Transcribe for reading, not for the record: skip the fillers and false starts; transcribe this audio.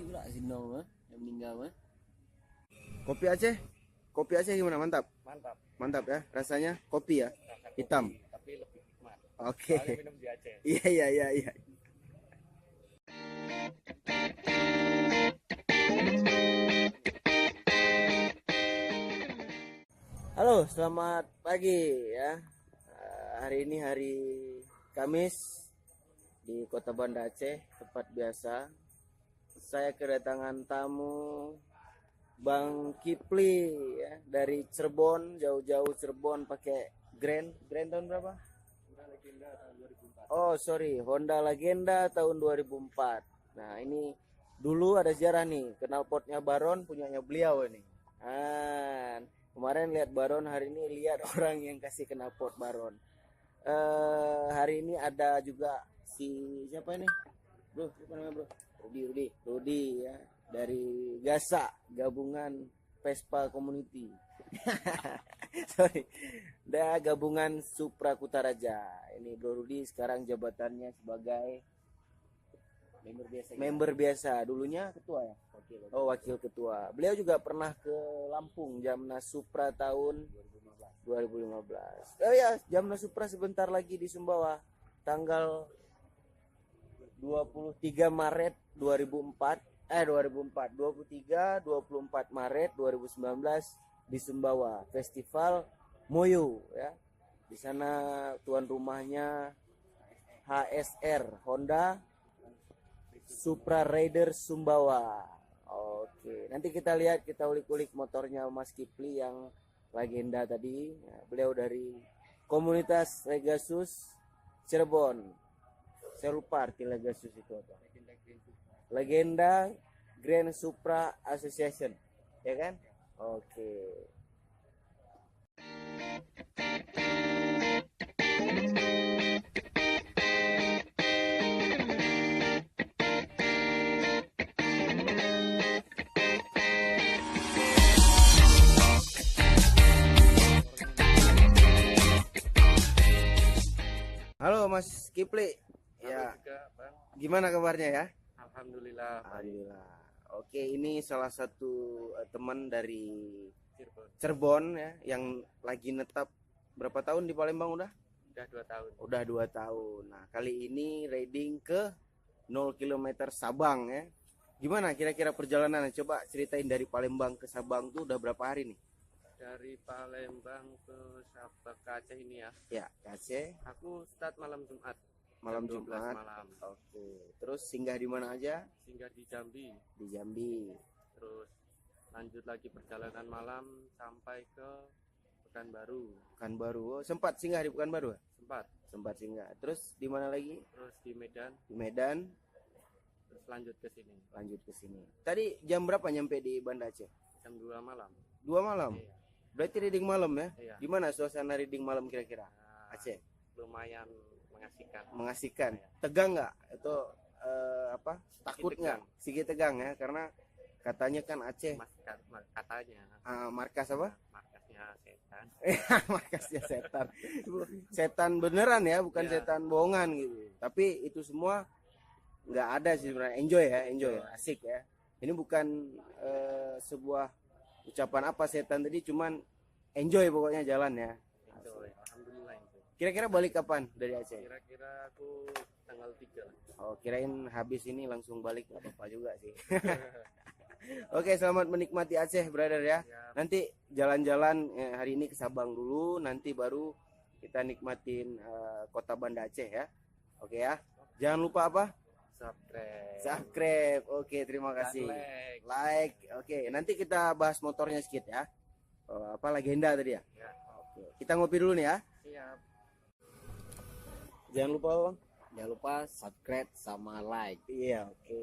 juga si Nong mah yang meninggal mah. Kopi Aceh? Kopi Aceh gimana? Mantap? Mantap. Mantap ya? Rasanya kopi ya? Rasa Hitam? kopi, tapi lebih nikmat. Oke. Soalnya minum di Aceh. Iya, iya, iya, iya. Halo, selamat pagi ya. Hari ini hari Kamis di Kota Banda Aceh, tempat biasa. Saya kedatangan tamu Bang Kipli ya, dari Cirebon, jauh-jauh Cirebon pakai Grand tahun berapa? Honda Legenda tahun 2004. Oh, sorry, Honda Legenda tahun 2004. Nah, ini dulu ada sejarah nih, knalpotnya Baron punyanya beliau ini. Kemarin lihat Baron, hari ini lihat orang yang kasih knalpot Baron. Hari ini ada juga si siapa ini? Bro, siapa namanya, Bro? Rudi ya, dari Gasa, gabungan Vespa Community. Sorry. Gabungan Supra Kutaraja. Ini Bro Rudi sekarang jabatannya sebagai member biasa. Dulunya ketua ya? Wakil ketua. Beliau juga pernah ke Lampung Jamnas Supra tahun 2015. Oh ya, Jamnas Supra sebentar lagi di Sumbawa. Tanggal 23 Maret 2004 23 24 Maret 2019 di Sumbawa, Festival Moyo ya. Di sana tuan rumahnya HSR, Honda Supra Raider Sumbawa. Oke, nanti kita lihat, kita ulik-ulik motornya Mas Kipli yang legenda tadi ya, beliau dari komunitas Legasus Cirebon. Saya lupa arti Legasus itu apa. Legenda Grand Supra Association, ya kan? Oke. Halo Mas Kipli. Ya. Juga, Bang. Gimana kabarnya ya? Alhamdulillah. Alhamdulillah. Oke, ini salah satu teman dari Cirebon. Cirebon ya, yang lagi netap berapa tahun di Palembang udah? Udah 2 tahun. Udah 2 tahun. Nah, kali ini riding ke 0 km Sabang ya. Gimana kira-kira perjalanan? Coba ceritain dari Palembang ke Sabang tuh udah berapa hari nih? Dari Palembang ke Sabang ke Aceh ini ya. Ya, Aceh. Aku start malam Jumat. Malam Jam 12 Jumat. malam. Oke. Terus singgah di mana aja? Singgah di Jambi. Di Jambi. Terus lanjut lagi perjalanan malam sampai ke Pekanbaru. Pekanbaru. Oh, sempat singgah di Pekanbaru? Sempat Singgah. Terus di mana lagi? terus di Medan, Di Medan. terus lanjut ke sini Lanjut ke sini. Tadi jam berapa nyampe di Banda Aceh? jam 2 malam. 2 malam. Iya. Berarti reading malam ya? Iya. Gimana suasana reading malam kira-kira? Nah, Aceh. lumayan mengasihkan. Mengasihkan. Iya. Tegang nggak? Itu takut Sedikit nggak? Sedikit tegang ya, karena katanya kan Aceh Katanya markas apa? markasnya setan. Markasnya setan. Setan beneran ya, bukan Iya. setan bohongan gitu. Tapi itu semua nggak ada sih sebenarnya. Enjoy ya, asik ya. Ini bukan sebuah ucapan apa setan tadi, cuman enjoy pokoknya jalan ya. Itu alhamdulillah itu. Kira-kira balik kapan dari Aceh? Kira-kira aku tanggal 3 lah. Oh, kirain habis ini langsung balik, nggak apa-apa juga sih. Oke, selamat menikmati Aceh, brother ya. Siap. Nanti jalan-jalan hari ini ke Sabang dulu, nanti baru kita nikmatin kota Banda Aceh ya. Oke ya. Jangan lupa apa? Subscribe. Oke, terima kasih. Dan Like. Oke, nanti kita bahas motornya sedikit ya. Apa legenda tadi ya? Ya. Oke. Kita ngopi dulu nih ya. Siap. Jangan lupa, Bang. Jangan lupa subscribe sama like. Iya, oke.